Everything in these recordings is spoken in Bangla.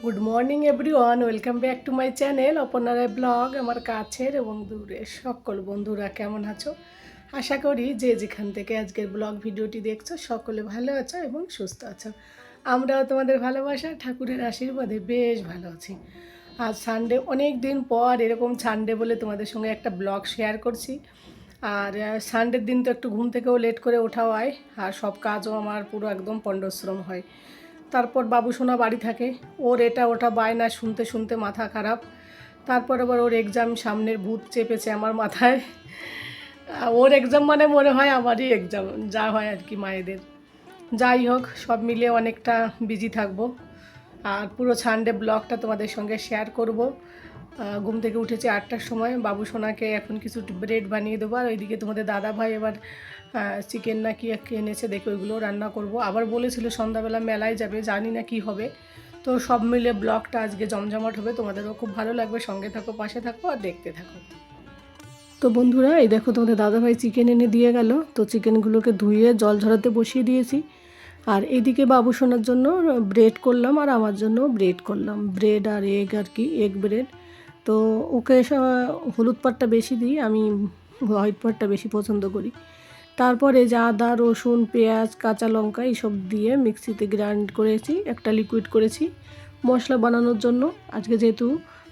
Good morning everyone, welcome back to my channel অপর্ণার ব্লগ। আমার কাছের এবং দূরের সকল বন্ধুরা কেমন আছো? আশা করি যে যেখান থেকে আজকের ব্লগ ভিডিওটি দেখছো সকলে ভালো আছো এবং সুস্থ আছো। আমরাও তোমাদের ভালোবাসা ঠাকুরের আশীর্বাদে বেশ ভালো আছি। আজ সানডে, অনেক দিন পর এরকম সানডে বলে তোমাদের সঙ্গে একটা ব্লগ শেয়ার করছি। আর সানডের দিন তো একটু ঘুম থেকেও লেট করে ওঠা হয়, আর সব কাজও আমার পুরো একদম পণ্ডশ্রম হয়। তারপর বাবু সোনা বাড়ি থাকে, ওর এটা ওটা বায়না শুনতে শুনতে মাথা খারাপ। তারপর আবার ওর এক্সাম, সামনের ভূত চেপেছে আমার মাথায়। ওর এক্সাম মানে মনে হয় আমারই এক্সাম, যা হয় আর কি মায়েদের। যাই হোক, সব মিলিয়ে অনেকটা বিজি থাকবো। আর পুরো সানডে ব্লগটা তোমাদের সঙ্গে শেয়ার করব। ঘুম থেকে উঠেছি 8টার সময়, বাবু সোনাকে এখন কিছু ব্রেড বানিয়ে দেবো। আর ওইদিকে তোমাদের দাদা ভাই এবার চিকেন না কি এনেছে দেখে ওইগুলো রান্না করব। আবার বলেছিল সন্ধ্যাবেলা মেলায় যাবে, জানি না কি হবে। তো সব মিলে ব্লগটা আজকে জমজমাট হবে, তোমাদেরও খুব ভালো লাগবে। সঙ্গে থাকো, পাশে থাকো আর দেখতে থাকো। তো বন্ধুরা, এই দেখো তোমাদের দাদাভাই চিকেন এনে দিয়ে গেল। তো চিকেনগুলোকে ধুয়ে জল ঝরাতে বসিয়ে দিয়েছি। আর এদিকে বাবু সোনার জন্য ব্রেড করলাম, আর আমার জন্য ব্রেড করলাম, ব্রেড আর এগ আর কি, এগ ব্রেড। তো ওকে হলুদ পাটটা বেশি দিই, আমি হোয়াইট পাটটা বেশি পছন্দ করি। তারপরে যে আদা, রসুন, পেঁয়াজ, কাঁচা লঙ্কা এইসব দিয়ে মিক্সিতে গ্রাইন্ড করেছি, একটা লিকুইড করেছি মশলা বানানোর জন্য। আজকে যেহেতু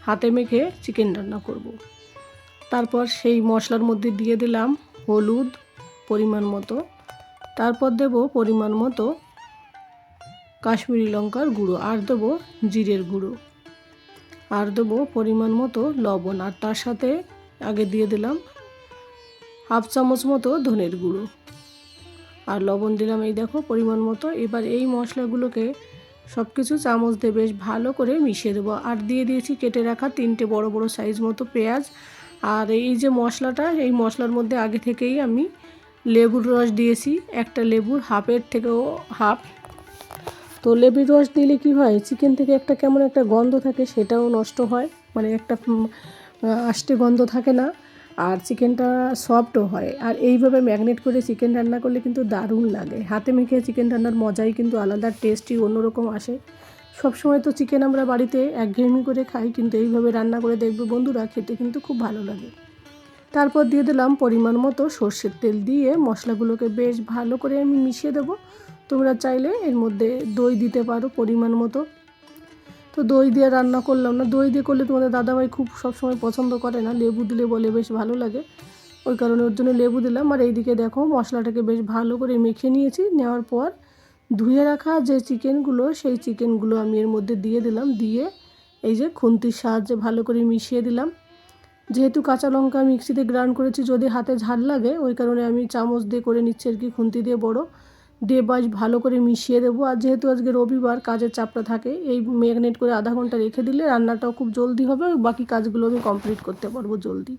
হাতে মেখে চিকেন রান্না করব। তারপর সেই মশলার মধ্যে দিয়ে দিলাম হলুদ পরিমাণ মতো, তারপর দেব পরিমাণ মতো কাশ্মীরি লঙ্কার গুঁড়ো, আর দেবো জিরের গুঁড়ো, আর দেবো পরিমাণ মতো লবণ, আর তার সাথে আগে দিয়ে দিলাম হাফ চামচ মতো ধনের গুঁড়ো, আর লবণ দিলাম এই দেখো পরিমাণ মতো। এবার এই মশলাগুলোকে সব কিছু চামচ দিয়ে বেশ ভালো করে মিশিয়ে দেবো। আর দিয়ে দিয়েছি কেটে রাখা 3টে বড় বড় সাইজ মতো পেঁয়াজ। আর এই যে মশলাটা, এই মশলার মধ্যে আগে থেকেই আমি লেবুর রস দিয়েছি, একটা লেবুর হাফের থেকেও হাফ। তো লেবুর রস দিলে কি হয়, চিকেন থেকে একটা কেমন একটা গন্ধ থাকে, সেটাও নষ্ট হয়, মানে একটা আষ্টে গন্ধ থাকে না। আর চিকেনটা সফটও হয়। আর এইভাবে ম্যাগনেট করে চিকেন রান্না করলে কিন্তু দারুণ লাগে। হাতে মেখে চিকেন রান্নার মজাই কিন্তু আলাদা, টেস্টই অন্যরকম আসে। সবসময় তো চিকেন আমরা বাড়িতে একঘেয়েমি করে খাই, কিন্তু এইভাবে রান্না করে দেখবে বন্ধুরা, খেতে কিন্তু খুব ভালো লাগে। তারপর দিয়ে দিলাম পরিমাণ মতো সর্ষের তেল, দিয়ে মশলাগুলোকে বেশ ভালো করে আমি মিশিয়ে দেবো। তোমরা চাইলে এর মধ্যে দই দিতে পারো পরিমাণ মতো। তো দই দিয়ে রান্না করলাম না, দই দিয়ে করলে তোমাদের দাদাভাই খুব সবসময় পছন্দ করে না, লেবু দিলে বলে বেশ ভালো লাগে, ওই কারণে ওর জন্য লেবু দিলাম। আর এইদিকে দেখো মশলাটাকে বেশ ভালো করে মেখে নিয়েছি। নেওয়ার পর ধুয়ে রাখা যে চিকেনগুলো, সেই চিকেনগুলো আমি এর মধ্যে দিয়ে দিলাম, দিয়ে এই যে খুন্তির সাহায্যে ভালো করে মিশিয়ে দিলাম। যেহেতু কাঁচা লঙ্কা মিক্সিতে গ্রাইন্ড করেছি, যদি হাতে ঝাল লাগে ওই কারণে আমি চামচ দিয়ে করে নিচ্ছি আর কি, খুন্তি দিয়ে বড় দিয়ে বেশ ভালো করে মিশিয়ে দেবো। আর যেহেতু আজকে রবিবার, কাজের চাপটা থাকে, এই ম্যারিনেট করে আধা ঘন্টা রেখে দিলে রান্নাটাও খুব জলদি হবে, বাকি কাজগুলো আমি কমপ্লিট করতে পারবো জলদি।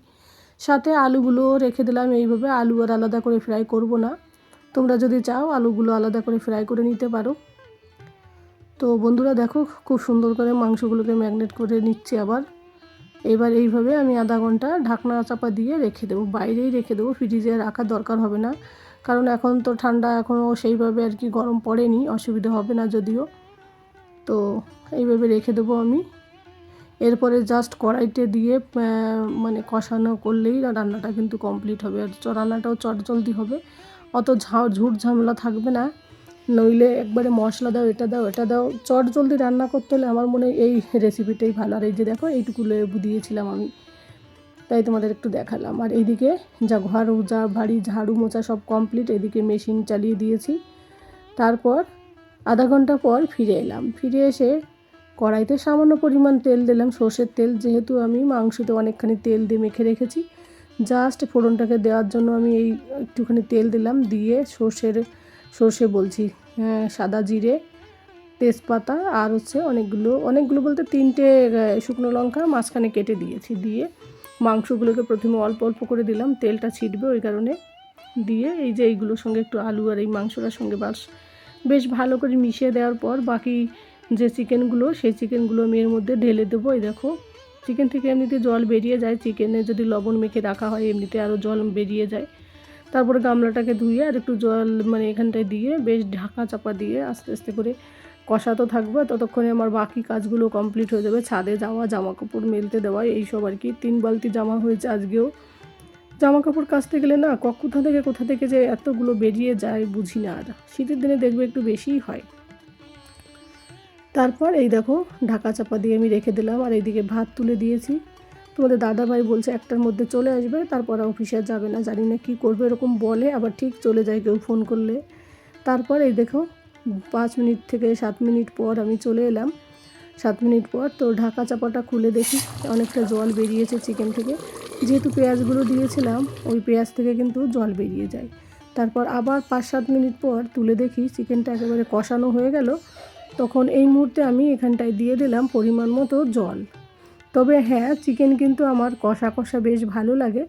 সাথে আলুগুলোও রেখে দিলাম এইভাবে, আলু আর আলাদা করে ফ্রাই করব না, তোমরা যদি চাও আলুগুলো আলাদা করে ফ্রাই করে নিতে পারো। তো বন্ধুরা দেখো, খুব সুন্দর করে মাংসগুলোকে ম্যারিনেট করে নিচ্ছি আবার। এবার এইভাবে আমি আধা ঘন্টা ঢাকনা চাপা দিয়ে রেখে দেবো, বাইরেই রেখে দেবো, ফ্রিজে রাখার দরকার হবে না, কারণ এখন তো ঠান্ডা, এখনও সেইভাবে আর কি গরম পড়েনি, অসুবিধা হবে না যদিও। তো এইভাবে রেখে দেবো আমি। এরপরে জাস্ট কড়াইতে দিয়ে মানে কষানো করলেই রান্নাটা কিন্তু কমপ্লিট হবে। আর রান্নাটাও চটজলদি হবে, অত ঝুট ঝামেলা থাকবে না। নইলে একবারে মশলা দাও, এটা দাও, এটা দাও, চটজলদি রান্না করতে হলে আমার মনে হয় এই রেসিপিটাই ভালো। আর এই যে দেখো এইটুকু লেবু দিয়েছিলাম আমি, তাই তোমাদের একটু দেখালাম। আর এইদিকে যা ঘর যা বাড়ি ঝাড়ু মোছা সব কমপ্লিট, এদিকে মেশিন চালিয়ে দিয়েছি। তারপর আধা ঘন্টা পর ফিরে এলাম, ফিরে এসে কড়াইতে সামান্য পরিমাণ তেল দিলাম, সর্ষের তেল, যেহেতু আমি মাংসতে অনেকখানি তেল দিয়ে মেখে রেখেছি। জাস্ট ফোড়নটাকে দেওয়ার জন্য আমি এই একটুখানি তেল দিলাম, দিয়ে সর্ষে বলছি, সাদা জিরে, তেজপাতা, আর হচ্ছে অনেকগুলো বলতে 3টে শুকনো লঙ্কা মাঝখানে কেটে দিয়েছি। দিয়ে মাংসগুলোকে প্রথমে অল্প অল্প করে দিলাম, তেলটা ছিটবে ওই কারণে। দিয়ে এই যে এইগুলোর সঙ্গে একটু আলু আর এই মাংসটার সঙ্গে বেশ ভালো করে মিশিয়ে দেওয়ার পর বাকি যে চিকেনগুলো, সেই চিকেনগুলো আমি এর মধ্যে ঢেলে দেবো। এই দেখো চিকেন থেকে এমনিতে জল বেরিয়ে যায়, চিকেনে যদি লবণ মেখে রাখা হয় এমনিতে আরও জল বেরিয়ে যায়। তারপরে গামলাটাকে ধুয়ে আর একটু জল মানে এখানটায় দিয়ে বেশ ঢাকা চাপা দিয়ে আস্তে আস্তে করে কষাতে থাকবে, ততক্ষণে আমার বাকি কাজগুলো কমপ্লিট হয়ে যাবে। ছাদে যাওয়া, জামা কাপড় মেলতে দেওয়া, এইসব আর কি। 3 বালতি জামা হয়েছে আজকেও। জামা কাপড় কাচতে গেলে না কোথা থেকে যে এতগুলো বেরিয়ে যায় বুঝি না। আর শীতের দিনে দেখবে একটু বেশিই হয়। তারপর এই দেখো ঢাকা চাপা দিয়ে আমি রেখে দিলাম, আর এইদিকে ভাত তুলে দিয়েছি। তোমাদের দাদাভাই বলছে 1টার মধ্যে চলে আসবে, তারপর অফিসে আর যাবে না, জানি না কী করবে, এরকম বলে আবার ঠিক চলে যায় কেউ ফোন করলে। তারপর এই দেখো 5 মিনিট থেকে 7 মিনিট পর আমি চলে এলাম। 7 মিনিট পর তো ঢাকা চাপাটা খুলে দেখি অনেকটা জল বেরিয়েছে চিকেন থেকে। যেহেতু পেঁয়াজগুলো দিয়েছিলাম, ওই পেঁয়াজ থেকে কিন্তু জল বেরিয়ে যায়। তারপর আবার 5-7 মিনিট পর তুলে দেখি চিকেনটা একেবারে কষানো হয়ে গেল। তখন এই মুহূর্তে আমি এখানটায় দিয়ে দিলাম পরিমাণ মতো জল। তবে হ্যাঁ, চিকেন কিন্তু আমার কষা কষা বেশ ভালো লাগে,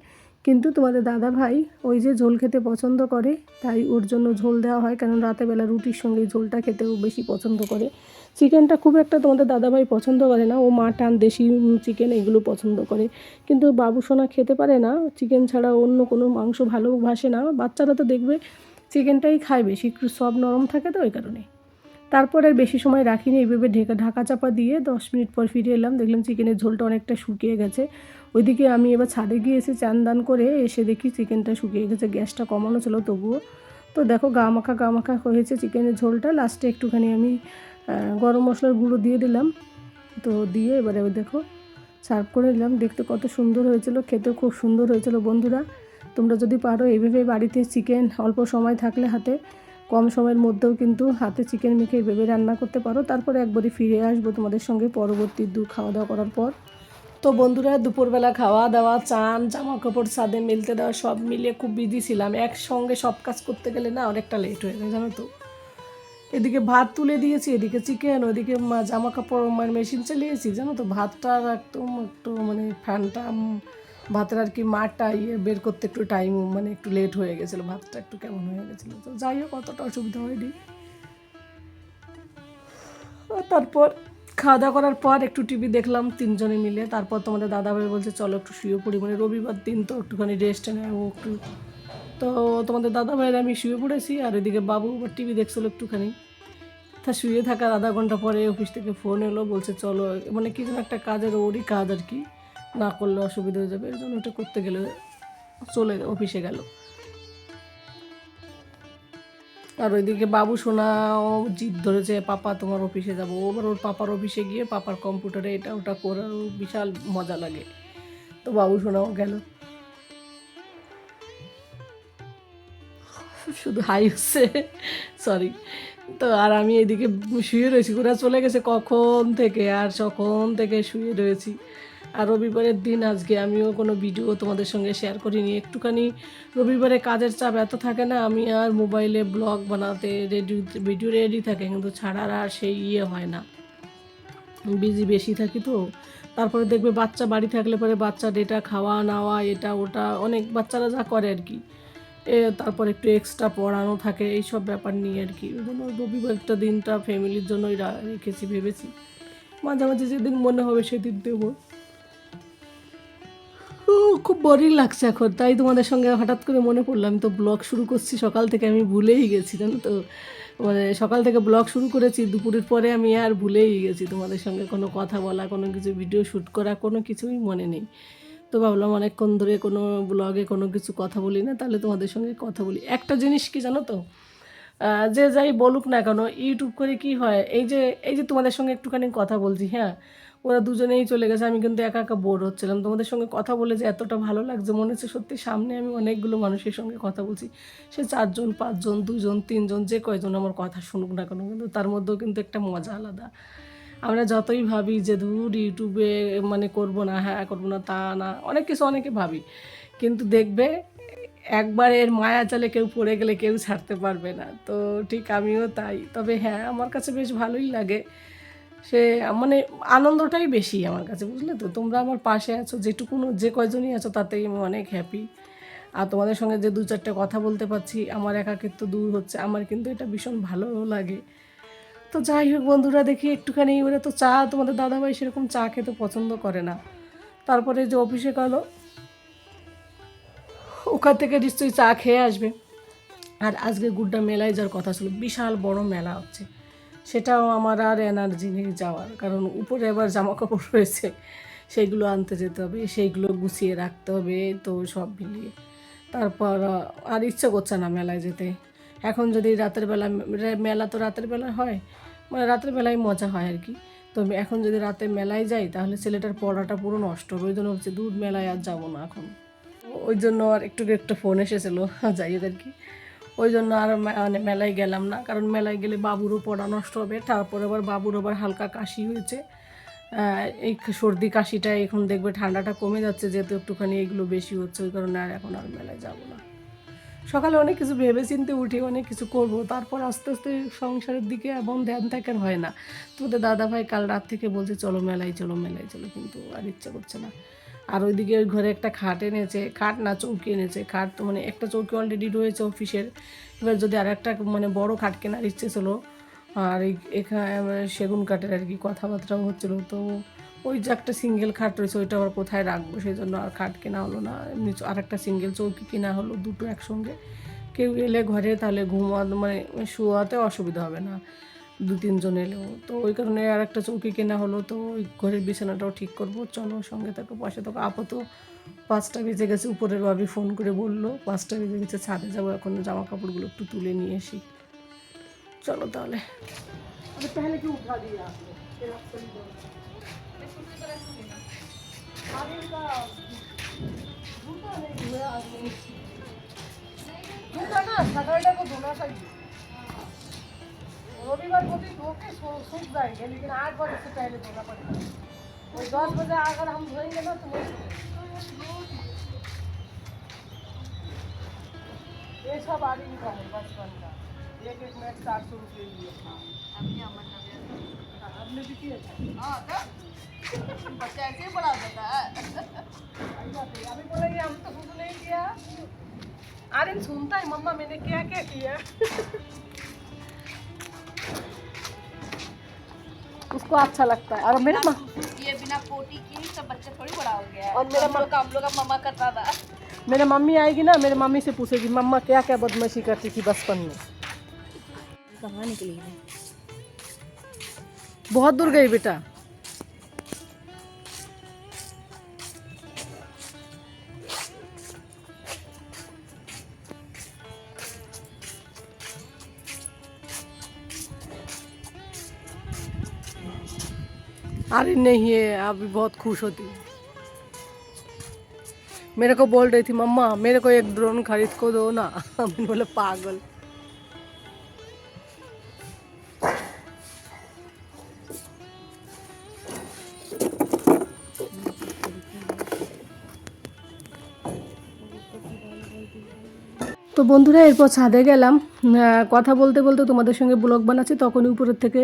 কিন্তু তোমাদের দাদা ভাই ওই যে ঝোল খেতে পছন্দ করে, তাই ওর জন্য ঝোল দেওয়া হয়, কারণ রাতেবেলা রুটির সঙ্গে ঝোলটা খেতেও বেশি পছন্দ করে। চিকেনটা খুব একটা তোমাদের দাদাভাই পছন্দ করে না, ও মাটন, দেশি চিকেন এগুলো পছন্দ করে। কিন্তু বাবুসোনা খেতে পারে না, চিকেন ছাড়া অন্য কোনো মাংস ভালোবাসে না। বাচ্চারা তো দেখবে চিকেনটাই খায় বেশি, একটু সব নরম থাকে তো ওই কারণে। তারপর আর বেশি সময় রাখিনি, এইভাবে ঢাকা চাপা দিয়ে 10 মিনিট পর ফিরে এলাম, দেখলাম চিকেনের ঝোলটা অনেকটা শুকিয়ে গেছে। ওইদিকে আমি এবার ছাদে গিয়ে এসে চান দান করে এসে দেখি চিকেনটা শুকিয়ে গেছে, গ্যাসটা কমানো ছিল তবুও। তো দেখো গা মাখা হয়েছে চিকেনের ঝোলটা। লাস্টে একটুখানি আমি গরম মশলার গুঁড়ো দিয়ে দিলাম। তো দিয়ে এবারে দেখো সার্ভ করে নিলাম। দেখতে কত সুন্দর হয়েছিল, খেতেও খুব সুন্দর হয়েছিল। বন্ধুরা, তোমরা যদি পারো এইভাবে বাড়িতে চিকেন অল্প সময় থাকলে হাতে, কম সময়ের মধ্যেও কিন্তু হাতে চিকেন মেখে এইভাবে রান্না করতে পারো। তারপরে একবারই ফিরে আসবো তোমাদের সঙ্গে পরবর্তী খাওয়া দাওয়া করার পর। তো বন্ধুরা, দুপুরবেলা খাওয়া দাওয়া, চান, জামা কাপড় ছাদে মেলতে দেওয়া সব মিলিয়ে খুব বিজি ছিলাম। একসঙ্গে সব কাজ করতে গেলে না অনেকটা লেট হয়ে যায় জানো তো। এদিকে ভাত তুলে দিয়েছি, এদিকে চিকেন, ওদিকে জামা কাপড় মেশিন চালিয়েছি জানো তো। ভাতটা একদম একটু মানে ফ্যানটা ভাতের আর কি মারটা বের করতে একটু টাইম মানে একটু লেট হয়ে গেছিলো, ভাতটা একটু কেমন হয়ে গেছিলো। তো যাই হোক, অতটা অসুবিধা হয়নি। তারপর খাওয়া দাওয়া করার পর একটু টিভি দেখলাম 3জনে মিলে। তারপর তোমাদের দাদাভাই বলছে চলো একটু শুয়ে পড়ি, মানে রবিবার দিন তো একটুখানি রেস্ট নেয় ও একটু। তো তোমাদের দাদাভাইয়ের আমি শুয়ে পড়েছি, আর এদিকে বাবু টিভি দেখছিলো একটুখানি। তা শুয়ে থাকার আধা ঘন্টা পরে অফিস থেকে ফোন এলো, বলছে চলো, মানে কি যেন একটা কাজের, ওরই কাজ আর কি, না করলে অসুবিধা হয়ে যাবে, এর জন্য ওটা করতে গেলে চলে অফিসে গেল। আর ওইদিকে বাবু সোনাও জিদ ধরেছে, পাপা তোমার অফিসে যাবো। ওবার ওর পাপার অফিসে গিয়ে পাপার কম্পিউটারে এটা ওটা করে বিশাল মজা লাগে। তো বাবু সোনাও গেল, শুধু হাই হচ্ছে, সরি। তো আর আমি এদিকে শুয়ে রয়েছি, ওরা চলে গেছে কখন থেকে শুয়ে রয়েছি। আর রবিবারের দিন আজকে আমিও কোনো ভিডিও তোমাদের সঙ্গে শেয়ার করিনি, একটুখানি রবিবারে কাজের চাপ এত থাকে না, আমি আর মোবাইলে ব্লগ বানাতে ভিডিও রেডি থাকে, কিন্তু ছাড়ার আর সেই হয় না, বিজি বেশি থাকি তো। তারপরে দেখবে বাচ্চা বাড়ি থাকলে পরে বাচ্চার এটা খাওয়া নাওয়া এটা ওটা অনেক বাচ্চারা যা করে আর কি, তারপর একটু এক্সট্রা পড়ানো থাকে, এইসব ব্যাপার নিয়ে আর কি। ওই জন্য রবিবারটা দিনটা ফ্যামিলির জন্যই রেখেছি, ভেবেছি মাঝে মাঝে যেদিন মনে হবে সেদিন দেবো। খুব বোরিং লাগছে এখন, তাই তোমাদের সঙ্গে হঠাৎ করে মনে পড়লো। আমি তো ব্লগ শুরু করছি সকাল থেকে, আমি ভুলেই গেছি জানো তো। মানে সকাল থেকে ব্লগ শুরু করেছি, দুপুরের পরে আমি আর ভুলেই গেছি তোমাদের সঙ্গে কোনো কথা বলা, কোনো কিছু ভিডিও শ্যুট করা, কোনো কিছুই মনে নেই। তো ভাবলাম অনেকক্ষণ ধরে কোনো ব্লগে কোনো কিছু কথা বলি না, তাহলে তোমাদের সঙ্গে কথা বলি। একটা জিনিস কি জানো তো, যে যাই বলুক না কেন, ইউটিউব করে কি হয়, এই যে তোমাদের সঙ্গে একটুখানি কথা বলছি, হ্যাঁ, ওরা দুজনেই চলে গেছে, আমি কিন্তু একা একা বোর হচ্ছিলাম। তোমাদের সঙ্গে কথা বলে যে এতটা ভালো লাগছে, মনে হচ্ছে সত্যি সামনে আমি অনেকগুলো মানুষের সঙ্গে কথা বলছি, সে 4জন 5জন 2জন 3জন যে কয়জন আমার কথা শুনুক না কেন, কিন্তু তার মধ্যেও কিন্তু একটা মজা আলাদা। আমরা যতই ভাবি যে দূর ইউটিউবে মানে করব না, হ্যাঁ করবো না, তা না, অনেক কিছু অনেকে ভাবি, কিন্তু দেখবে একবার এর মায়া জালে কেউ পড়ে গেলে কেউ ছাড়তে পারবে না। তো ঠিক আমিও তাই। তবে হ্যাঁ, আমার কাছে বেশ ভালোই লাগে, সে মানে আনন্দটাই বেশি আমার কাছে, বুঝলে তো। তোমরা আমার পাশে আছো, যেটুকুনো যে কয়জনই আছো তাতেই আমি অনেক হ্যাপি। আর তোমাদের সঙ্গে যে 2-4টে কথা বলতে পারছি, আমার একাকিত্ব দূর হচ্ছে, আমার কিন্তু এটা ভীষণ ভালোও লাগে। তো যাই হোক বন্ধুরা, দেখি একটুখানি, ওরা তো চা, তোমাদের দাদাভাই সেরকম চা খেতে পছন্দ করে না। তারপরে যে অফিসে গেল, ওখান থেকে নিশ্চয়ই চা খেয়ে আসবে। আর আজকে গুড্ডা মেলায় যাওয়ার কথা ছিল, বিশাল বড় মেলা হচ্ছে। সেটাও আমার আর এনার্জি নেই যাওয়ার, কারণ উপরে আবার জামা কাপড় রয়েছে, সেইগুলো আনতে যেতে হবে, সেইগুলো গুছিয়ে রাখতে হবে, তো সব মিলিয়ে তারপর আর ইচ্ছে করছে না মেলায় যেতে। এখন যদি রাতের বেলা, মেলা তো রাতের বেলা হয়, মানে রাতের বেলায় মজা হয় আর কি। তো এখন যদি রাতে মেলায় যাই তাহলে ছেলেটার পড়াটা পুরো নষ্ট হবে, ওই জন্য হচ্ছে দূর মেলায় আর যাবো না এখন। ওই জন্য আর একটু একটু ফোন এসেছিলো যাই আর কি, ওই জন্য আর মানে মেলায় গেলাম না, কারণ মেলায় গেলে বাবুরও পড়া নষ্ট হবে। তারপরে আবার বাবুর আবার হালকা কাশি হয়েছে, এই সর্দি কাশিটা এখন দেখবে ঠান্ডাটা কমে যাচ্ছে, যেহেতু একটুখানি এগুলো বেশি হচ্ছে, ওই কারণে আর এখন আর মেলায় যাবো না। সকালে অনেক কিছু ভেবে চিন্তে উঠি, অনেক কিছু করব, তারপর আস্তে আস্তে সংসারের দিকে এমন ধ্যান থাকার হয় না। তোদের দাদাভাই কাল রাত থেকে বলছে চলো মেলায় চলো মেলায় চলো, কিন্তু আর ইচ্ছা করছে না। আর ওইদিকে ওই ঘরে একটা খাট এনেছে, খাট না চৌকি এনেছে, খাট তো মানে একটা চৌকি অলরেডি রয়েছে অফিসের, এবার যদি আর একটা মানে বড় খাট কেনার ইচ্ছে ছিল। আর এখানে সেগুন কাঠের আর কি কথাবার্তাও হচ্ছিলো, তো ওই যে একটা সিঙ্গেল খাট রয়েছে ওইটা আবার কোথায় রাখবো, সেই জন্য আর খাট কেনা হলো না। এমনি আর একটা সিঙ্গেল চৌকি কেনা হলো, দুটো একসঙ্গে, কেউ এলে ঘরে তাহলে মানে শোয়াতে অসুবিধা হবে না, 2-3 জন এলেও। তো ওই কারণে আর একটা চৌকি কেনা হলো, তো ওই ঘরের বিছানাটাও ঠিক করবো। চলো সঙ্গে থাকো, পাশে থাকো। আপাতত 5টা বেজে গেছে, উপরের ভাবি ফোন করে বললো 5টা বেজে গেছে, ছাদে যাবো এখন, জামা কাপড়গুলো একটু তুলে নিয়ে আসি। চলো তাহলে। पहले क्यों उठा दिया आपने, फिर आप चली जाओ। आगे का जूता नहीं हुआ आगे, जूता ना सैटरडे को धोना चाहिए, रविवार को भी धो के सूख जाएंगे, लेकिन 8 बजे से पहले धोना पड़ेगा। वही 10 बजे अगर हम धोएंगे ना तो ये सब आदमी का है बचपन का, एक मैच 400 रुपये लिए था। आपने भी किया था? हाँ, बच्चा ऐसे ही बड़ा देता है। अभी बोलेंगे हम तो कुछ नहीं किया। आर्यन सुनता है मम्मा मैंने क्या क्या किया। उसको अच्छा लगता है। और मेरे ये बिना पोटी की सब बच्चा थोड़ी बड़ा हो गया है। और मेरा हम लोग का मम्मा करता था। मेरे मम्मी आएगी ना, मेरे मम्मी से पूछेगी मम्मा क्या क्या बदमाशी करती थी बचपन में। कहाँ निकली है? बहुत दूर गई बेटा। अरे नहीं है, अभी बहुत खुश होती है। मेरे को बोल रही थी मम्मा मेरे को एक ड्रोन खरीद को दो ना। मैंने बोला पागल। তো বন্ধুরা এরপর ছাদে গেলাম, কথা বলতে বলতে তোমাদের সঙ্গে ব্লগ বানাচ্ছি, তখনই উপরের থেকে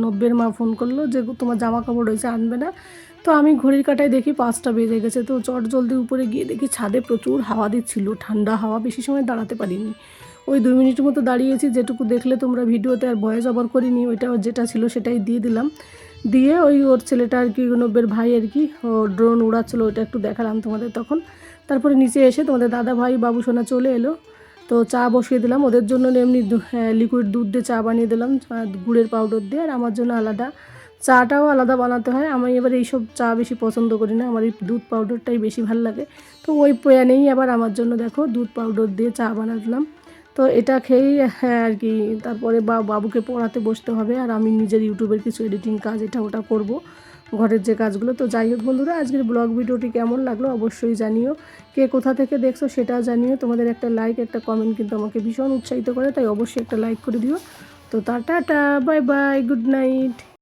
90-এর মা ফোন করলো যে তোমার জামা কাপড় রয়েছে আনবে না। তো আমি ঘড়ির কাটায় দেখি 5টা বেজে গেছে, তো চট জলদি উপরে গিয়ে দেখি ছাদে প্রচুর হাওয়া দিচ্ছিল, ঠান্ডা হাওয়া, বেশি সময় দাঁড়াতে পারিনি, ওই 2 মিনিটের মতো দাঁড়িয়েছি, যেটুকু দেখলে তোমরা ভিডিওতে, আর ভয়েস ওভার করিনি, ওইটা যেটা ছিল সেটাই দিয়ে দিলাম। দিয়ে ওই ওর ছেলেটা আর কি, 90-এর ভাই আর কি, ও ড্রোন উড়াচ্ছিলো, ওইটা একটু দেখালাম তোমাদের তখন। তারপরে নিচে এসে তোমাদের দাদা ভাই বাবু সোনা চলে এলো, তো চা বসিয়ে দিলাম ওদের জন্য, এমনি লিকুইড দুধ দিয়ে চা বানিয়ে দিলাম গুড়ের পাউডার দিয়ে, আর আমার জন্য আলাদা চাটাও আলাদা বানাতে হয়। আমি এবার এইসব চা বেশি পছন্দ করি না, আমার এই দুধ পাউডারটাই বেশি ভালো লাগে। তো ওই প্যানেই আবার আমার জন্য দেখো দুধ পাউডার দিয়ে চা বানালাম। তো এটা খেয়েই আর কি তারপরে বাবুকে পড়াতে বসতে হবে, আর আমি নিজের ইউটিউবের কিছু এডিটিং কাজ এটা ওটা করব, ঘরের যে কাজগুলো। তো যাই হোক বন্ধুরা, আজকের ব্লগ ভিডিওটি কেমন লাগলো অবশ্যই জানিও, কে কোথা থেকে দেখছো সেটাও জানিও। তোমাদের একটা লাইক একটা কমেন্ট কিন্তু আমাকে ভীষণ উৎসাহিত করে, তাই অবশ্যই একটা লাইক করে দিও। তো tata, bye bye, good night.